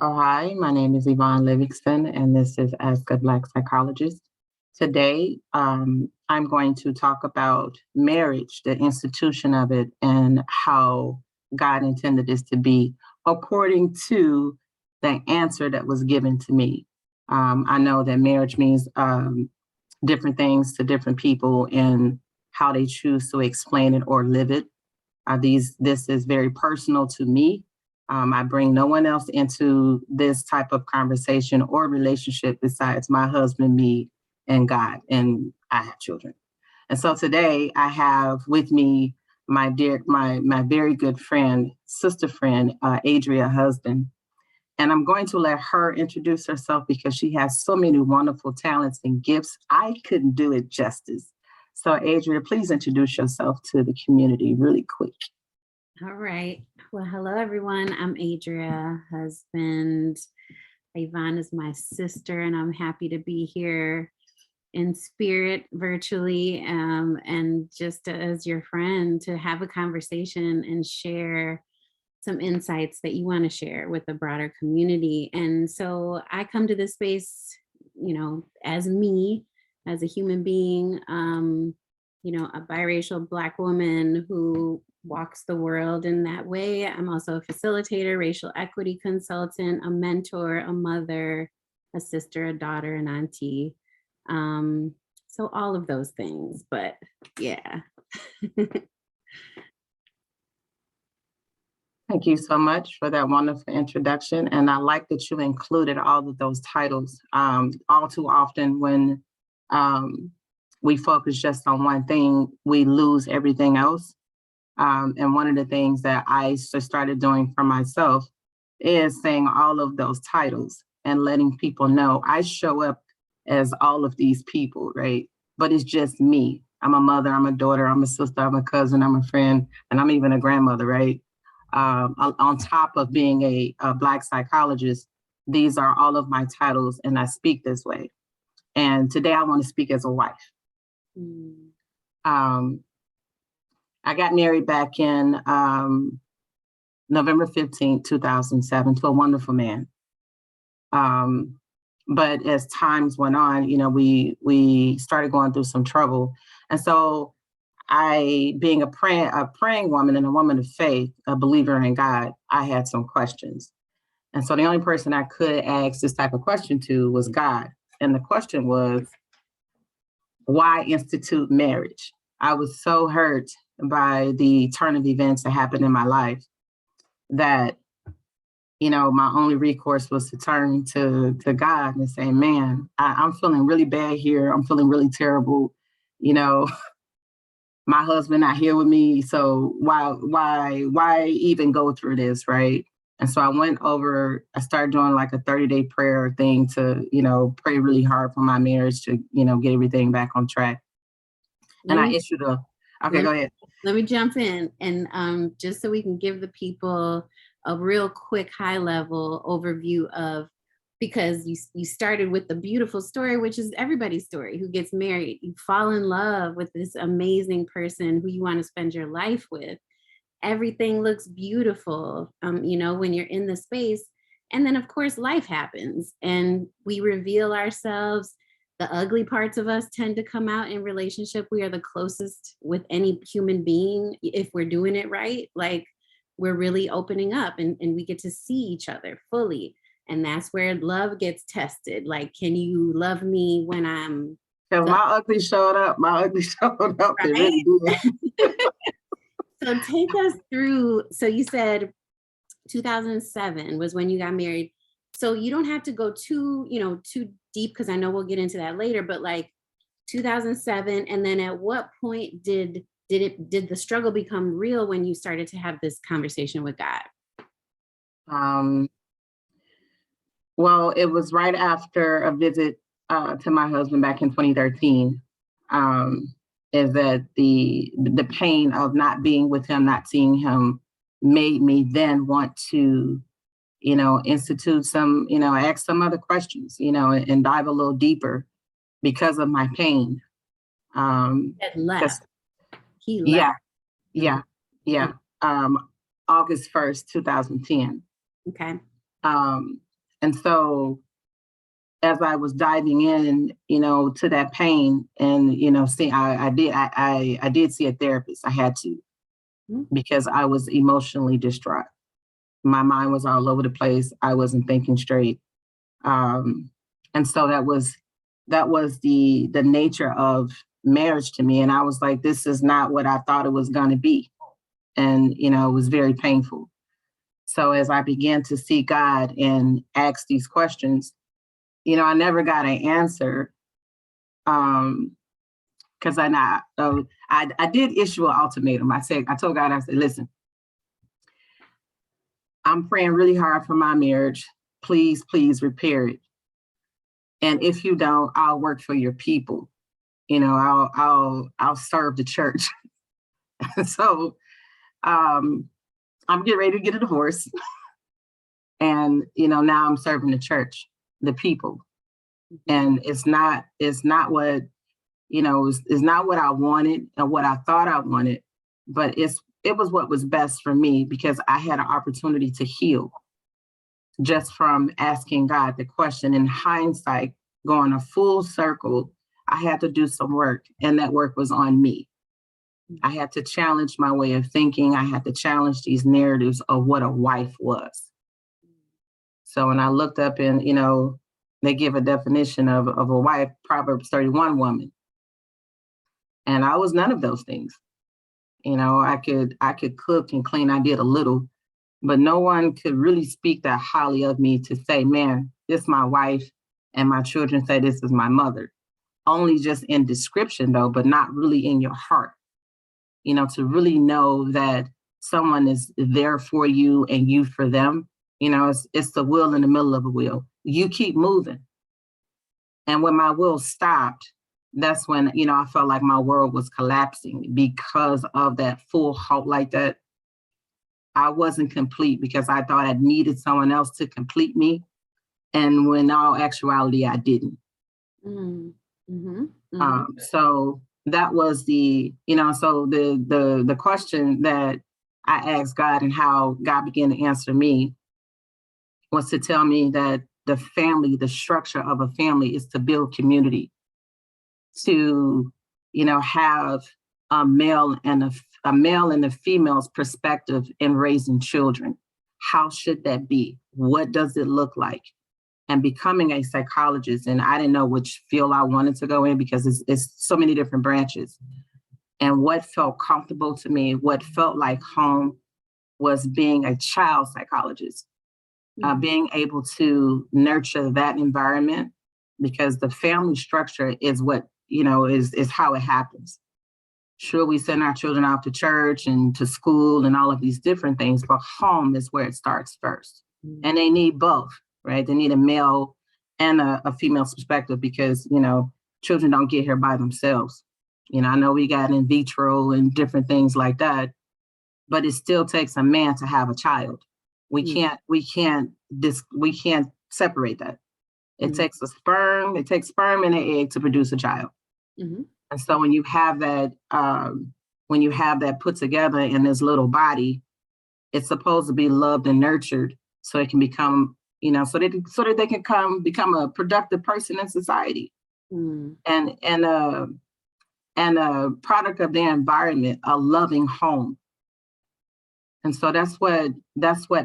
Oh, hi, my name is Yvonne Livingston, and this is Ask a Black Psychologist. Today, I'm going to talk about marriage, the institution of it, and how God intended this to be according to the answer that was given to me. I know that marriage means different things to different people and how they choose to explain it or live it. This is very personal to me. I bring no one else into this type of conversation or relationship besides my husband, me, and God, and I have children. And so today I have with me my very good friend, sister friend, Adria husband. And I'm going to let her introduce herself because she has so many wonderful talents and gifts. I couldn't do it justice. So Adria, please introduce yourself to the community really quick. All right. Well, hello, everyone. I'm Adria, husband. Yvonne is my sister, and I'm happy to be here in spirit virtually and just as your friend to have a conversation and share some insights that you want to share with the broader community. And so I come to this space, as me, as a human being, a biracial Black woman who walks the world in that way. I'm also a facilitator, racial equity consultant, a mentor, a mother, a sister, a daughter, an auntie. So all of those things, but yeah. Thank you so much for that wonderful introduction. And I like that you included all of those titles. All too often when we focus just on one thing, we lose everything else. And one of the things that I started doing for myself is saying all of those titles and letting people know I show up as all of these people, right? But it's just me. I'm a mother, I'm a daughter, I'm a sister, I'm a cousin, I'm a friend, and I'm even a grandmother, right? On top of being a Black psychologist, these are all of my titles, and I speak this way. And today I want to speak as a wife. Um, I got married back in November 15th, 2007 to a wonderful man. But as times went on, we started going through some trouble. And so I, being a praying woman and a woman of faith, a believer in God, I had some questions. And so the only person I could ask this type of question to was God. And the question was, why institute marriage? I was so hurt by the turn of events that happened in my life that, my only recourse was to turn to God and say, man, I'm feeling really bad here. I'm feeling really terrible. My husband not here with me. So why even go through this, right? And so I started doing like a 30-day prayer thing to, pray really hard for my marriage to, get everything back on track. And I issued okay, go ahead. Let me jump in and just so we can give the people a real quick high level overview of, because you started with the beautiful story, which is everybody's story, who gets married. You fall in love with this amazing person who you want to spend your life with. Everything looks beautiful, when you're in the space. And then, of course, life happens and we reveal ourselves. The ugly parts of us tend to come out in relationship. We are the closest with any human being if we're doing it right. Like, we're really opening up and we get to see each other fully. And that's where love gets tested. Like, can you love me when I'm... Because my ugly showed up. My ugly showed up. Right? It really did. So take us through. So you said 2007 was when you got married. So you don't have to go too deep, because I know we'll get into that later, but like 2007. And then at what point did the struggle become real when you started to have this conversation with God? Well, it was right after a visit to my husband back in 2013. Is that the pain of not being with him, not seeing him, made me then want to, institute some, ask some other questions, and dive a little deeper because of my pain. Left. He left. Yeah. August 1st, 2010. Okay. And so as I was diving in, to that pain and, see, I did see a therapist. I had to, because I was emotionally distraught. My mind was all over the place. I wasn't thinking straight. And so that was the nature of marriage to me. And I was like, this is not what I thought it was going to be. And, it was very painful. So as I began to see God and ask these questions, I never got an answer. Because I did issue an ultimatum. I told God, I said, listen, I'm praying really hard for my marriage. Please, please repair it. And if you don't, I'll work for your people. I'll serve the church. So I'm getting ready to get a divorce. And, now I'm serving the church, the people. And it's not what, it's not what I wanted and what I thought I wanted, but it was what was best for me, because I had an opportunity to heal just from asking God the question. In hindsight, going a full circle, I had to do some work, and that work was on me. I had to challenge my way of thinking. I had to challenge these narratives of what a wife was. So when I looked up and, they give a definition of a wife, Proverbs 31 woman. And I was none of those things. I could cook and clean. I did a little, but no one could really speak that highly of me to say, man, this is my wife, and my children say this is my mother. Only just in description though, but not really in your heart. To really know that someone is there for you and you for them. It's the wheel in the middle of a wheel. You keep moving. And when my wheel stopped, that's when, I felt like my world was collapsing because of that full halt like that. I wasn't complete because I thought I needed someone else to complete me. And when in all actuality, I didn't. So that was so the question that I asked God and how God began to answer me was to tell me that the structure of a family is to build community, to, have a male and a female's perspective in raising children. How should that be? What does it look like? And becoming a psychologist, and I didn't know which field I wanted to go in because it's so many different branches. And what felt comfortable to me, what felt like home, was being a child psychologist, being able to nurture that environment, because the family structure is what, is how it happens. Sure, we send our children out to church and to school and all of these different things, but home is where it starts first. And they need both, right? They need a male and a female's perspective, because, children don't get here by themselves. I know we got in vitro and different things like that, but it still takes a man to have a child. We can't separate that. It takes sperm and an egg to produce a child. And so when you have that put together in this little body, it's supposed to be loved and nurtured so it can become, so that they can become a productive person in society. And a product of their environment, a loving home. And so that's what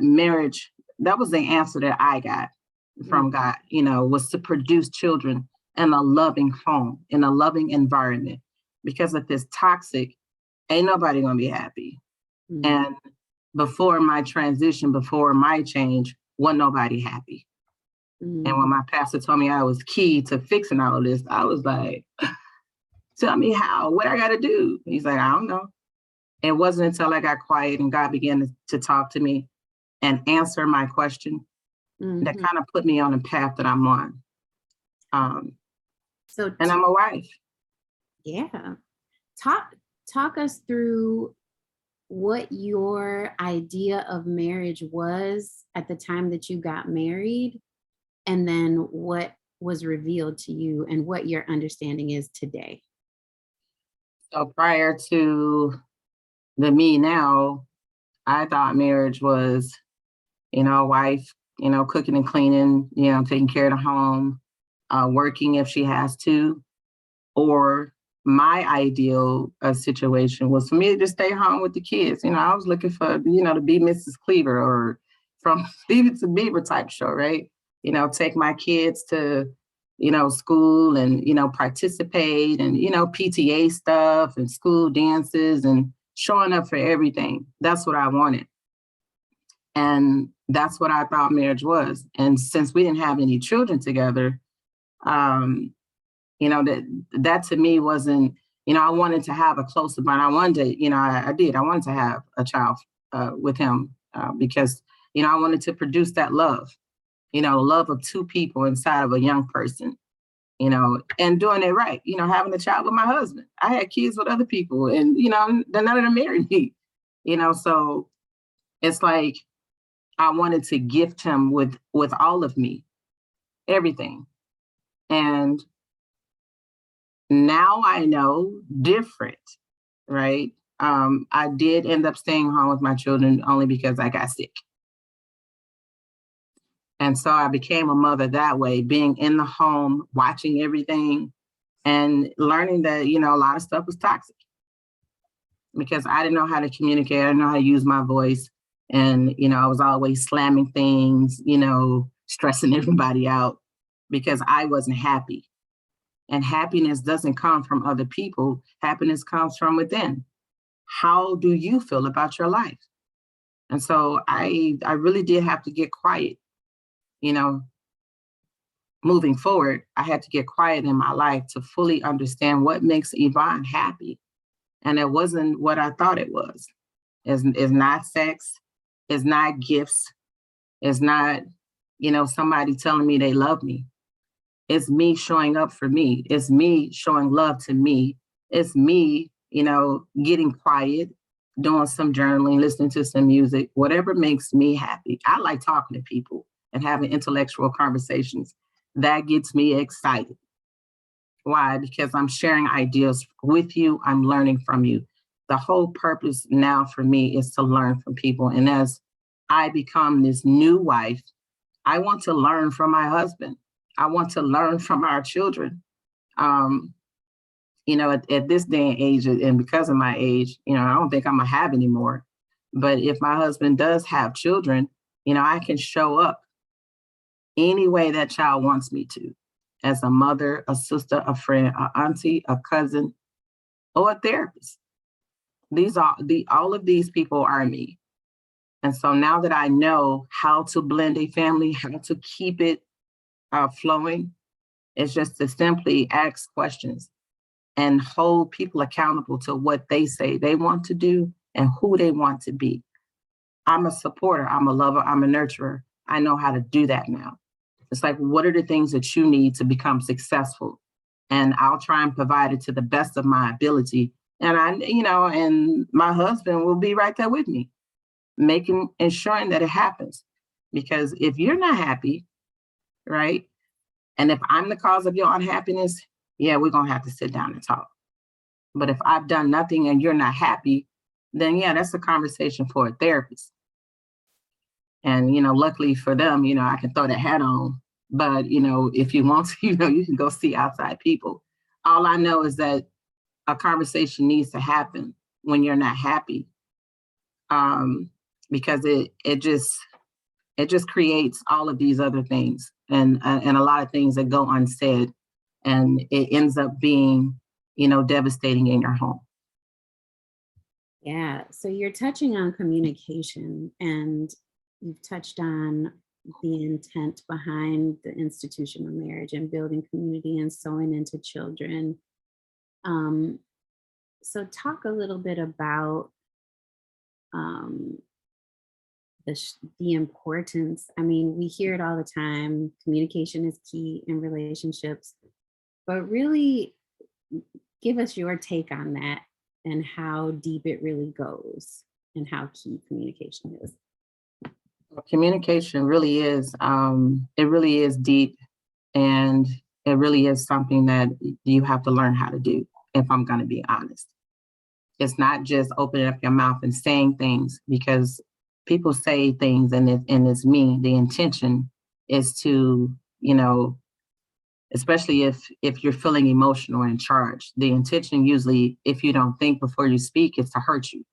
marriage, that was the answer that I got from God, was to produce children in a loving home, in a loving environment. Because if it's toxic, ain't nobody gonna be happy. And before my transition, before my change, wasn't nobody happy. And when my pastor told me I was key to fixing all of this, I was like, tell me how, what I gotta do. He's like, I don't know. It wasn't until I got quiet and God began to talk to me and answer my question that kind of put me on the path that I'm on. And I'm a wife. Yeah. Talk us through what your idea of marriage was at the time that you got married, and then what was revealed to you and what your understanding is today. So prior to the me now, I thought marriage was, wife, cooking and cleaning, taking care of the home, working if she has to. Or my ideal situation was for me to just stay home with the kids. I was looking for, to be Mrs. Cleaver or from Leave It to Beaver type show, right? Take my kids to, school and, participate and, PTA stuff and school dances and showing up for everything. That's what I wanted. And that's what I thought marriage was. And since we didn't have any children together, that to me wasn't, I wanted to have a closer bond. I wanted to, I wanted to have a child with him because, I wanted to produce that love, love of two people inside of a young person, and doing it right, having a child with my husband. I had kids with other people and, none of them married me, so it's like, I wanted to gift him with all of me, everything. And now I know different, right? I did end up staying home with my children only because I got sick. And so I became a mother that way, being in the home, watching everything and learning that, a lot of stuff was toxic because I didn't know how to communicate. I didn't know how to use my voice. And, I was always slamming things, stressing everybody out because I wasn't happy. And happiness doesn't come from other people. Happiness comes from within. How do you feel about your life? And so I really did have to get quiet. Moving forward, I had to get quiet in my life to fully understand what makes Yvonne happy. And it wasn't what I thought it was. It's not sex. It's not gifts. It's not, somebody telling me they love me. It's me showing up for me. It's me showing love to me. It's me, getting quiet, doing some journaling, listening to some music, whatever makes me happy. I like talking to people and having intellectual conversations. That gets me excited. Why? Because I'm sharing ideas with you. I'm learning from you. The whole purpose now for me is to learn from people. And as I become this new wife, I want to learn from my husband. I want to learn from our children. At this day and age, and because of my age, I don't think I'm gonna have any more. But if my husband does have children, I can show up any way that child wants me to, as a mother, a sister, a friend, an auntie, a cousin, or a therapist. All of these people are me. And so now that I know how to blend a family, how to keep it flowing, it's just to simply ask questions and hold people accountable to what they say they want to do and who they want to be. I'm a supporter, I'm a lover, I'm a nurturer. I know how to do that now. It's like, what are the things that you need to become successful? And I'll try and provide it to the best of my ability. And and my husband will be right there with me, ensuring that it happens. Because if you're not happy, right? And if I'm the cause of your unhappiness, yeah, we're going to have to sit down and talk. But if I've done nothing and you're not happy, then yeah, that's a conversation for a therapist. And, luckily for them, I can throw that hat on. But, if you want to, you can go see outside people. All I know is that a conversation needs to happen when you're not happy. Because it just creates all of these other things and a lot of things that go unsaid, and it ends up being, devastating in your home. Yeah. So you're touching on communication, and you've touched on the intent behind the institution of marriage and building community and sowing into children. So talk a little bit about the importance. I mean, we hear it all the time. Communication is key in relationships, but really give us your take on that and how deep it really goes and how key communication is. Communication really is, it really is deep, and it really is something that you have to learn how to do, if I'm going to be honest. It's not just opening up your mouth and saying things, because people say things and it's me. The intention is to, especially if you're feeling emotional and charged, the intention usually, if you don't think before you speak, is to hurt you.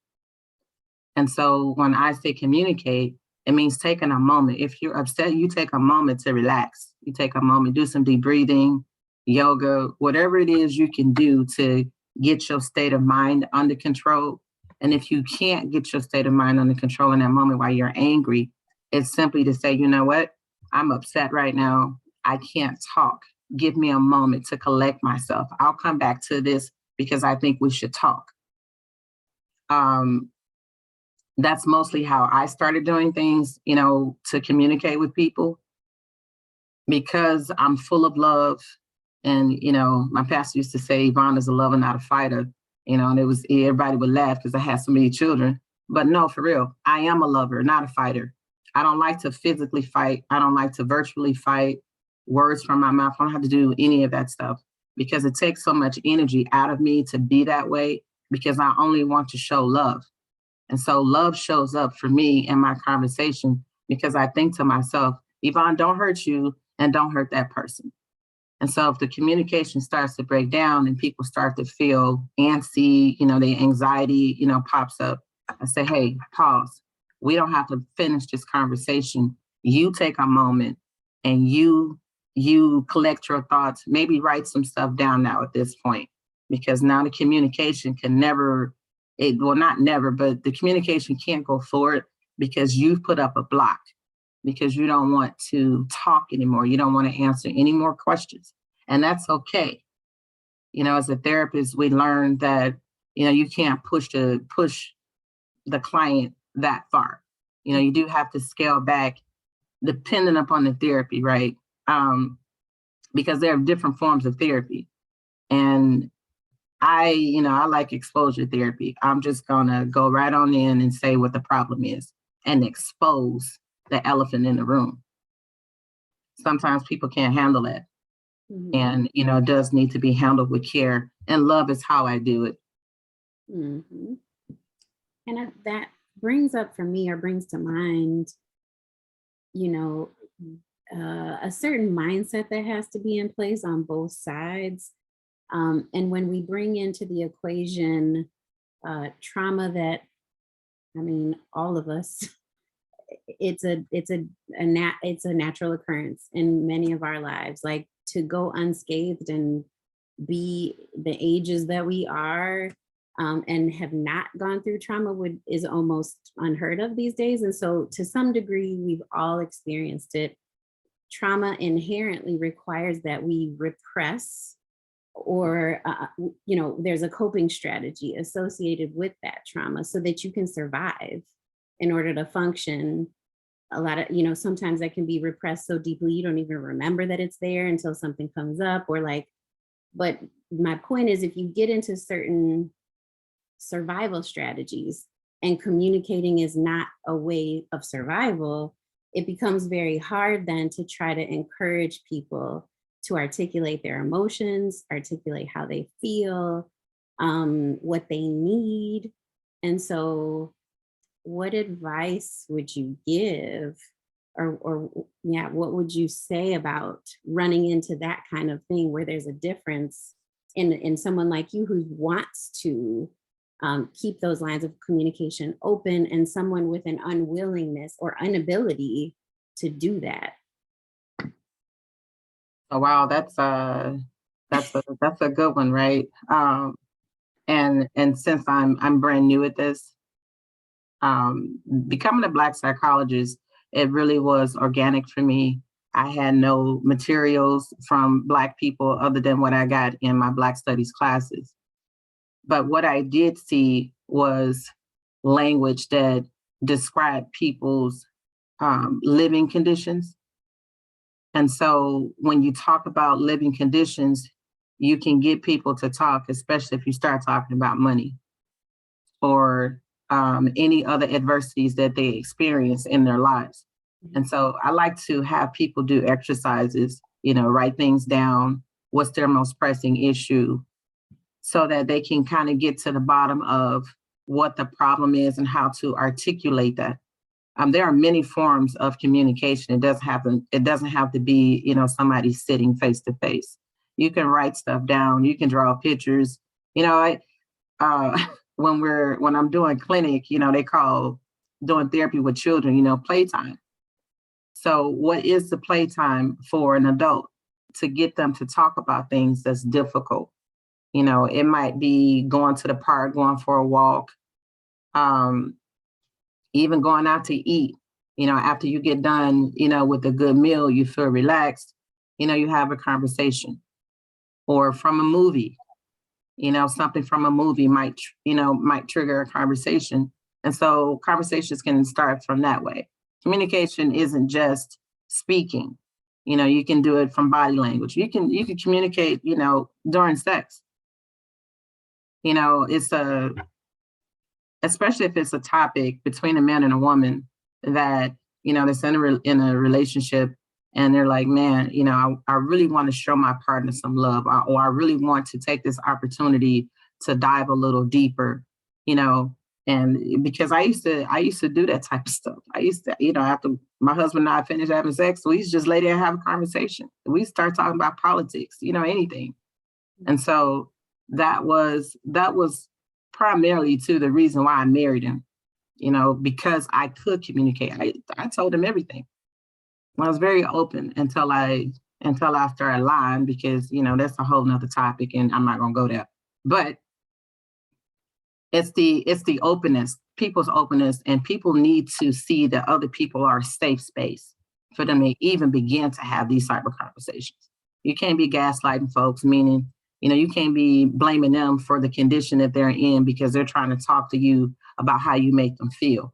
And so when I say communicate, it means taking a moment. If you're upset, you take a moment to relax. You take a moment, do some deep breathing, yoga, whatever it is you can do to get your state of mind under control. And if you can't get your state of mind under control in that moment while you're angry, it's simply to say, you know what? I'm upset right now. I can't talk. Give me a moment to collect myself. I'll come back to this because I think we should talk. That's mostly how I started doing things, to communicate with people, because I'm full of love. And, my pastor used to say, Yvonne is a lover, not a fighter, and everybody would laugh because I had so many children. But no, for real, I am a lover, not a fighter. I don't like to physically fight. I don't like to virtually fight. Words from my mouth. I don't have to do any of that stuff because it takes so much energy out of me to be that way, because I only want to show love. And so love shows up for me in my conversation because I think to myself, Yvonne, don't hurt you and don't hurt that person. And so if the communication starts to break down and people start to feel antsy, the anxiety, pops up, I say, hey, pause. We don't have to finish this conversation. You take a moment and you collect your thoughts, maybe write some stuff down now at this point, because now the communication can never, not never, but the communication can't go forward because you've put up a block, because you don't want to talk anymore. You don't want to answer any more questions. And that's okay. As a therapist, we learned that, you can't push the client that far. You do have to scale back depending upon the therapy, right? Because there are different forms of therapy. And I like exposure therapy. I'm just gonna go right on in and say what the problem is and expose the elephant in the room. Sometimes people can't handle that. Mm-hmm. And, it does need to be handled with care. And love is how I do it. Mm-hmm. And that brings up for me, or brings to mind, a certain mindset that has to be in place on both sides. And when we bring into the equation trauma that, all of us, it's a natural occurrence in many of our lives. Like, to go unscathed and be the ages that we are, and have not gone through trauma is almost unheard of these days. And so to some degree, we've all experienced it. Trauma inherently requires that we repress, or, there's a coping strategy associated with that trauma so that you can survive in order to function. A lot of, sometimes that can be repressed so deeply you don't even remember that it's there until something comes up, but my point is, if you get into certain survival strategies and communicating is not a way of survival, it becomes very hard then to try to encourage people to articulate their emotions, articulate how they feel, what they need. And so what advice would you give, or what would you say about running into that kind of thing where there's a difference in someone like you who wants to keep those lines of communication open, and someone with an unwillingness or inability to do that? Oh, wow, that's a good one, right? And since I'm brand new at this, becoming a Black psychologist, it really was organic for me. I had no materials from Black people other than what I got in my Black studies classes. But what I did see was language that described people's living conditions. And so when you talk about living conditions, you can get people to talk, especially if you start talking about money or any other adversities that they experience in their lives. And so I like to have people do exercises, write things down, what's their most pressing issue, so that they can kind of get to the bottom of what the problem is and how to articulate that. There are many forms of communication. It doesn't have to be, somebody sitting face to face. You can write stuff down. You can draw pictures. Uh, when I'm doing clinic, they call doing therapy with children, playtime. So what is the playtime for an adult to get them to talk about things that's difficult? It might be going to the park, going for a walk, even going out to eat. After you get done, with a good meal, you feel relaxed, you have a conversation. Or from a movie, something from a movie might trigger a conversation. And so conversations can start from that way. Communication isn't just speaking. You can do it from body language. You can communicate, during sex. It's especially if it's a topic between a man and a woman that, that's in a relationship, and they're like, man, I really want to show my partner some love, or I really want to take this opportunity to dive a little deeper, and because I used to do that type of stuff. I used to, after my husband and I finished having sex, we used to just lay there and have a conversation. We start talking about politics, anything. And so that was primarily to the reason why I married him, because I could communicate. I told him everything. I was very open until I started lying, because, that's a whole nother topic and I'm not going to go there. But it's the openness, people's openness, and people need to see that other people are a safe space for them to even begin to have these type of conversations. You can't be gaslighting folks, meaning, you can't be blaming them for the condition that they're in because they're trying to talk to you about how you make them feel.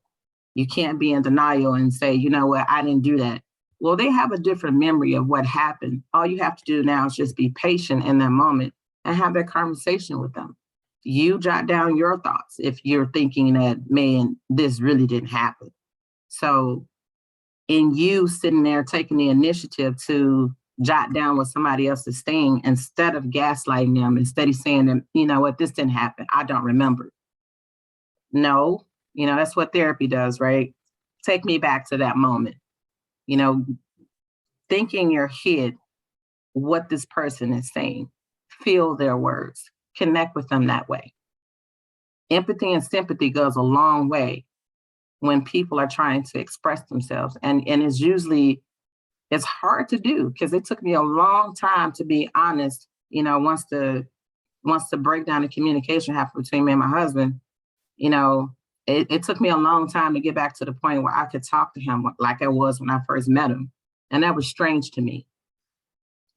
You can't be in denial and say, you know what, I didn't do that. Well, they have a different memory of what happened. All you have to do now is just be patient in that moment and have that conversation with them. You jot down your thoughts if you're thinking that, man, this really didn't happen. So in you sitting there taking the initiative to jot down what somebody else is saying, instead of gaslighting them, instead of saying them, you know what, this didn't happen, I don't remember. No, that's what therapy does, right? Take me back to that moment. Think in your head what this person is saying, feel their words, connect with them that way. Empathy and sympathy goes a long way when people are trying to express themselves. And it's hard to do, because it took me a long time to be honest, once the breakdown of communication happened between me and my husband, it took me a long time to get back to the point where I could talk to him like I was when I first met him. And that was strange to me.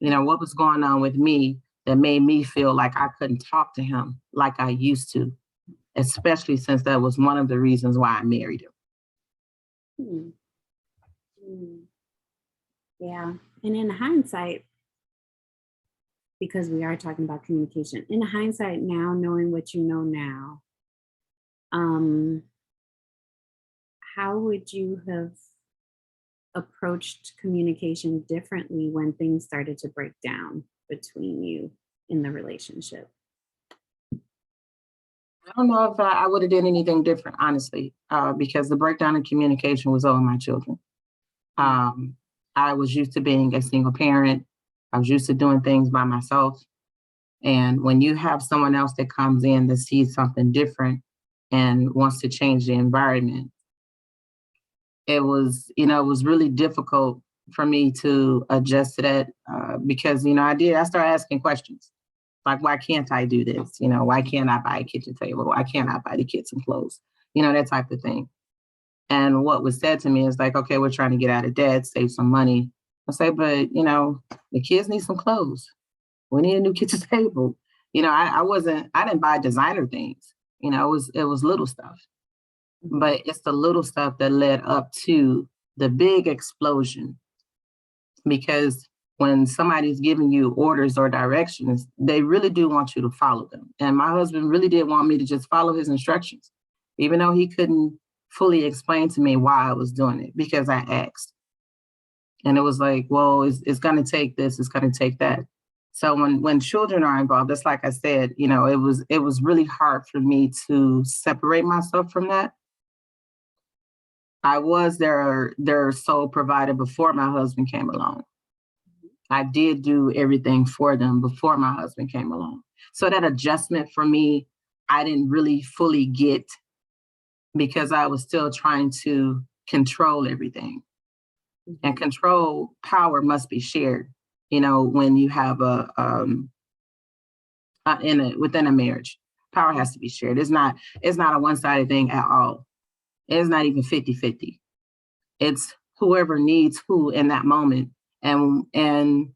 What was going on with me that made me feel like I couldn't talk to him like I used to, especially since that was one of the reasons why I married him. Yeah. And in hindsight, because we are talking about communication, in hindsight now, knowing what you know now, how would you have approached communication differently when things started to break down between you in the relationship? I don't know if I would have done anything different, honestly, because the breakdown in communication was over my children. I was used to being a single parent. I was used to doing things by myself. And when you have someone else that comes in that sees something different and wants to change the environment, it was really difficult for me to adjust to that, because, I started asking questions. Like, why can't I do this? Why can't I buy a kitchen table? Why can't I buy the kids some clothes? That type of thing. And what was said to me is like, okay, we're trying to get out of debt, save some money. I say, but, the kids need some clothes. We need a new kitchen table. I didn't buy designer things. It was little stuff. But it's the little stuff that led up to the big explosion. Because when somebody's giving you orders or directions, they really do want you to follow them. And my husband really did want me to just follow his instructions, even though he couldn't fully explain to me why I was doing it, because I asked. And it was like, well, it's going to take this, it's going to take that. So when children are involved, just like I said, it was really hard for me to separate myself from that. I was their sole provider before my husband came along. I did do everything for them before my husband came along. So that adjustment for me, I didn't really fully get because I was still trying to control everything. And control power must be shared, when you have within a marriage. Power has to be shared. It's not a one-sided thing at all. It's not even 50-50. It's whoever needs who in that moment. And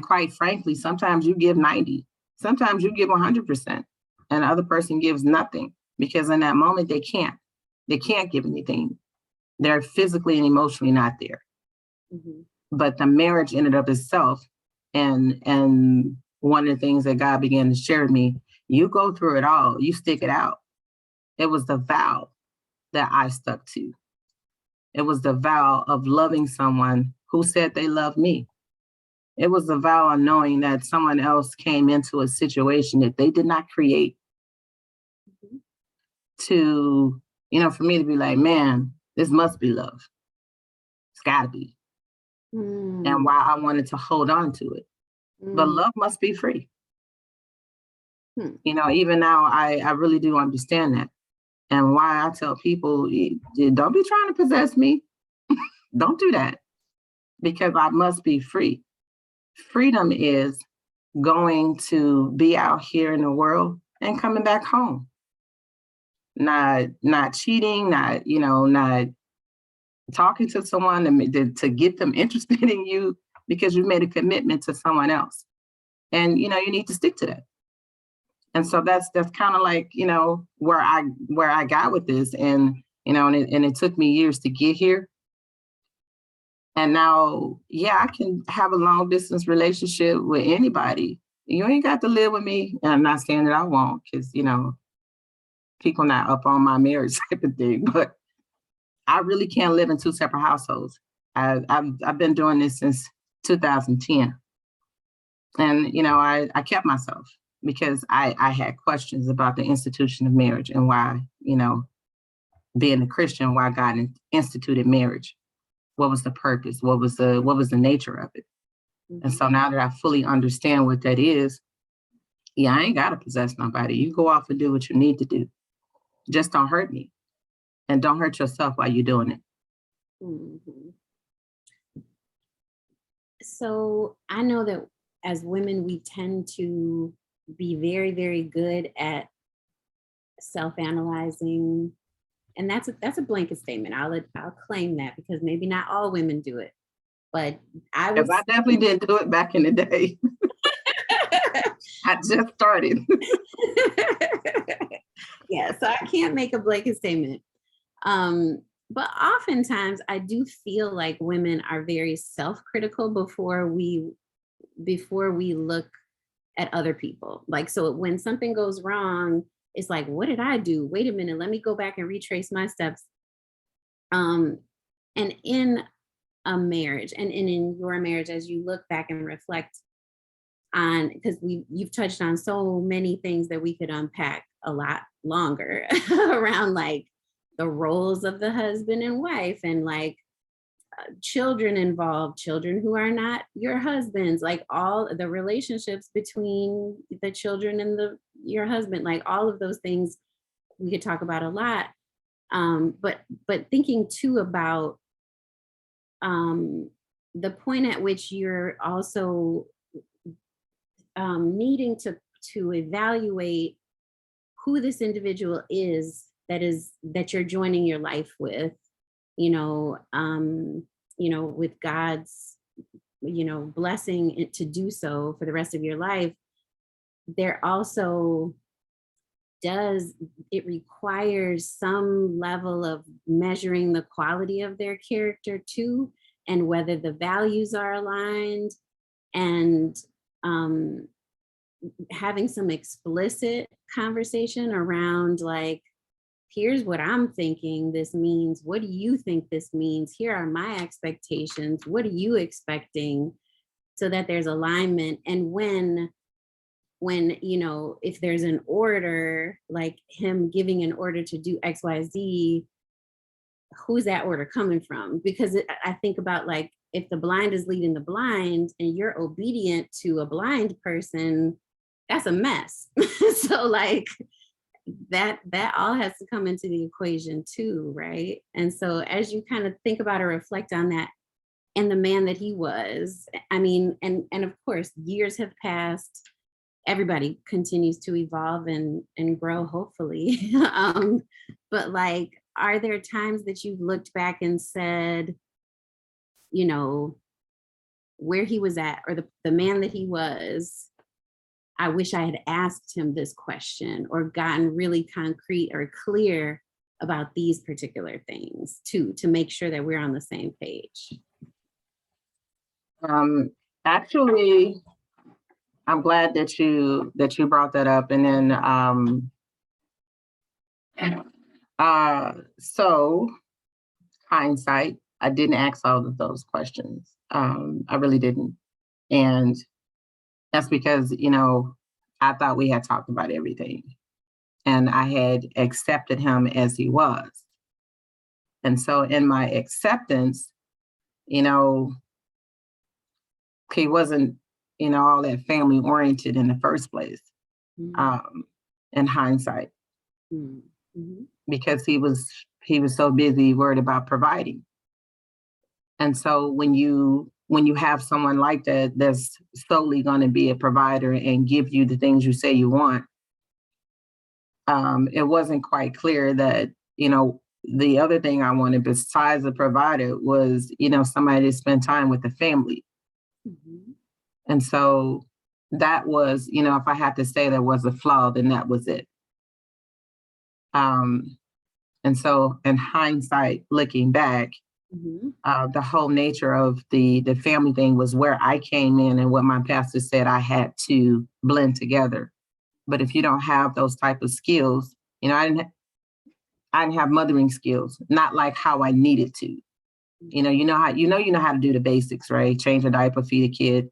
quite frankly, sometimes you give 90, sometimes you give 100%, and the other person gives nothing because in that moment they can't give anything. They're physically and emotionally not there. Mm-hmm. But the marriage in and of itself, and one of the things that God began to share with me, you go through it all, you stick it out. It was the vow that I stuck to. It was the vow of loving someone who said they love me. It was the vow of knowing that someone else came into a situation that they did not create to, for me to be like, man, this must be love. It's gotta be. And why I wanted to hold on to it. But love must be free. Even now, I really do understand that. And why I tell people, don't be trying to possess me. Don't do that. Because I must be free. Freedom is going to be out here in the world and coming back home. Not cheating, not talking to someone to get them interested in you because you made a commitment to someone else. And, you need to stick to that. And so that's kind of like, where I got with this. And, and it took me years to get here. And now, I can have a long distance relationship with anybody. You ain't got to live with me. And I'm not saying that I won't, because, people not up on my marriage type of thing. But I really can't live in two separate households. I've been doing this since 2010. And, I kept myself because I had questions about the institution of marriage and why, being a Christian, why God instituted marriage. What was the purpose? What was the nature of it? And so now that I fully understand what that is, I ain't got to possess nobody. You go off and do what you need to do. Just don't hurt me. And don't hurt yourself while you're doing it. Mm-hmm. So I know that as women, we tend to be very, very good at self-analyzing. And that's a blanket statement. I'll claim that because maybe not all women do it, but I definitely did do it back in the day. I just started. So I can't make a blanket statement. But oftentimes I do feel like women are very self-critical before we look at other people. Like, so when something goes wrong, it's like, what did I do? Wait a minute, let me go back and retrace my steps. And in a marriage and in your marriage, as you look back and reflect on, because you've touched on so many things that we could unpack a lot longer around like the roles of the husband and wife and like children involved, children who are not your husband's, like all the relationships between the children and your husband, like all of those things we could talk about a lot. But thinking too about the point at which you're also needing to evaluate who this individual is that you're joining your life with, with God's, blessing it to do so for the rest of your life. There also it requires some level of measuring the quality of their character too, and whether the values are aligned, and having some explicit conversation around like, here's what I'm thinking this means. What do you think this means? Here are my expectations. What are you expecting? So that there's alignment. And when if there's an order, like him giving an order to do X, Y, Z, who's that order coming from? Because I think about, like, if the blind is leading the blind and you're obedient to a blind person, that's a mess. So like that all has to come into the equation too, right? And so as you kind of think about or reflect on that and the man that he was, I mean, and of course years have passed. Everybody continues to evolve and grow, hopefully. But like, are there times that you've looked back and said, you know, where he was at, or the man that he was, I wish I had asked him this question or gotten really concrete or clear about these particular things too, to make sure that we're on the same page? Actually, I'm glad that you brought that up. And then so hindsight, I didn't ask all of those questions. I really didn't. And that's because, I thought we had talked about everything and I had accepted him as he was. And so in my acceptance, he wasn't, all that family oriented in the first place, in hindsight, because he was so busy worried about providing. And so when you have someone like that, that's solely going to be a provider and give you the things you say you want, it wasn't quite clear that, the other thing I wanted besides a provider was, somebody to spend time with the family. And so that was, if I had to say there was a flaw, then that was it. And so in hindsight, looking back, the whole nature of the family thing was where I came in and what my pastor said I had to blend together. But if you don't have those type of skills, I didn't have mothering skills, not like how I needed to. You know how to do the basics, right? Change a diaper, feed a kid,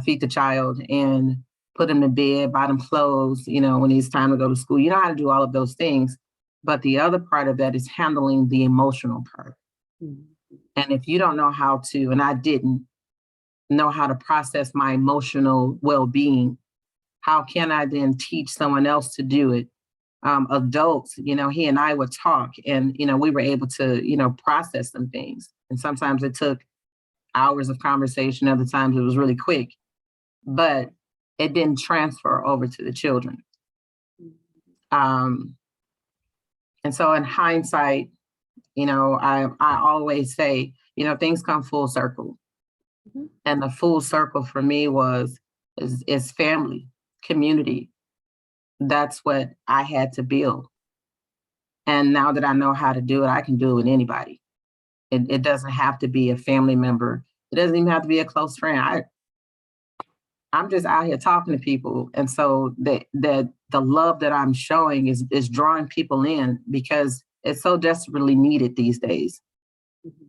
feed the child, and put them to bed, buy them clothes, when it's time to go to school. You know how to do all of those things. But the other part of that is handling the emotional part. And if you don't know how to, and I didn't know how to process my emotional well-being, how can I then teach someone else to do it? Adults, he and I would talk and, we were able to, process some things. And sometimes it took hours of conversation. Other times it was really quick, but it didn't transfer over to the children. And so in hindsight, I always say, things come full circle. And the full circle for me is family, community. That's what I had to build. And now that I know how to do it, I can do it with anybody. It doesn't have to be a family member. It doesn't even have to be a close friend. I'm just out here talking to people. And so the love that I'm showing is drawing people in because it's so desperately needed these days.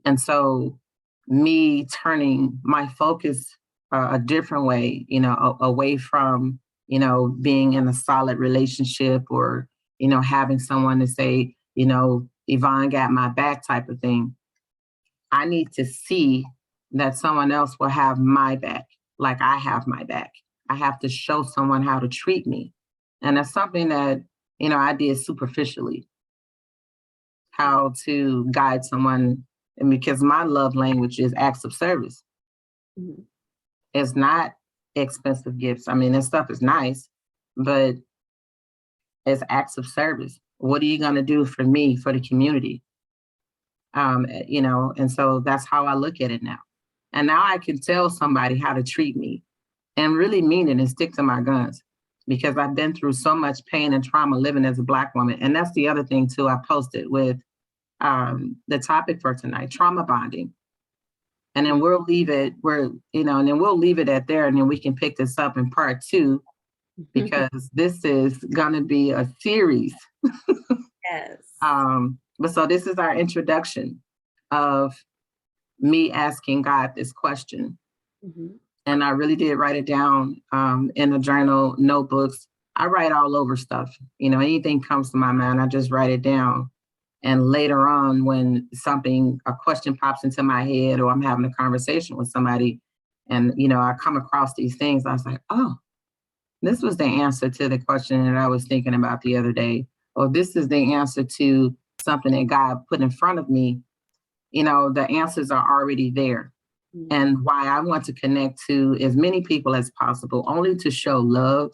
And so me turning my focus a different way, away from, being in a solid relationship or, having someone to say, Yvonne got my back type of thing. I need to see that someone else will have my back like I have my back. I have to show someone how to treat me. And that's something that, I did superficially, how to guide someone. And because my love language is acts of service. It's not expensive gifts. I mean, that stuff is nice, but it's acts of service. What are you going to do for me, for the community? And so that's how I look at it now. And now I can tell somebody how to treat me and really mean it and stick to my guns because I've been through so much pain and trauma living as a Black woman. And that's the other thing too, I posted with the topic for tonight, trauma bonding. And then we'll leave it at there and then we can pick this up in part 2 because this is going to be a series. Yes. But so this is our introduction of me asking God this question. And I really did write it down in a journal, notebooks. I write all over stuff. Anything comes to my mind, I just write it down. And later on, when a question pops into my head, or I'm having a conversation with somebody, and I come across these things, I was like, oh, this was the answer to the question that I was thinking about the other day, or this is the answer to something that God put in front of me. The answers are already there. And why I want to connect to as many people as possible, only to show love.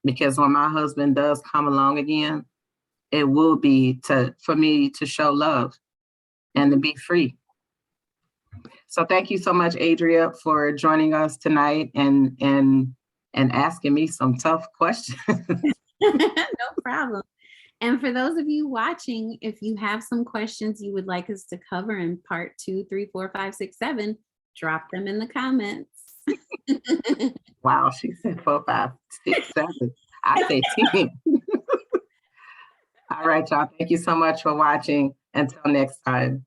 Because when my husband does come along again, it will be for me to show love and to be free. So thank you so much, Adria, for joining us tonight and asking me some tough questions. No problem. And for those of you watching, if you have some questions you would like us to cover in part 2, 3, 4, 5, 6, 7, drop them in the comments. Wow, she said 4, 5, 6, 7. I say 10. All right, y'all. Thank you so much for watching. Until next time.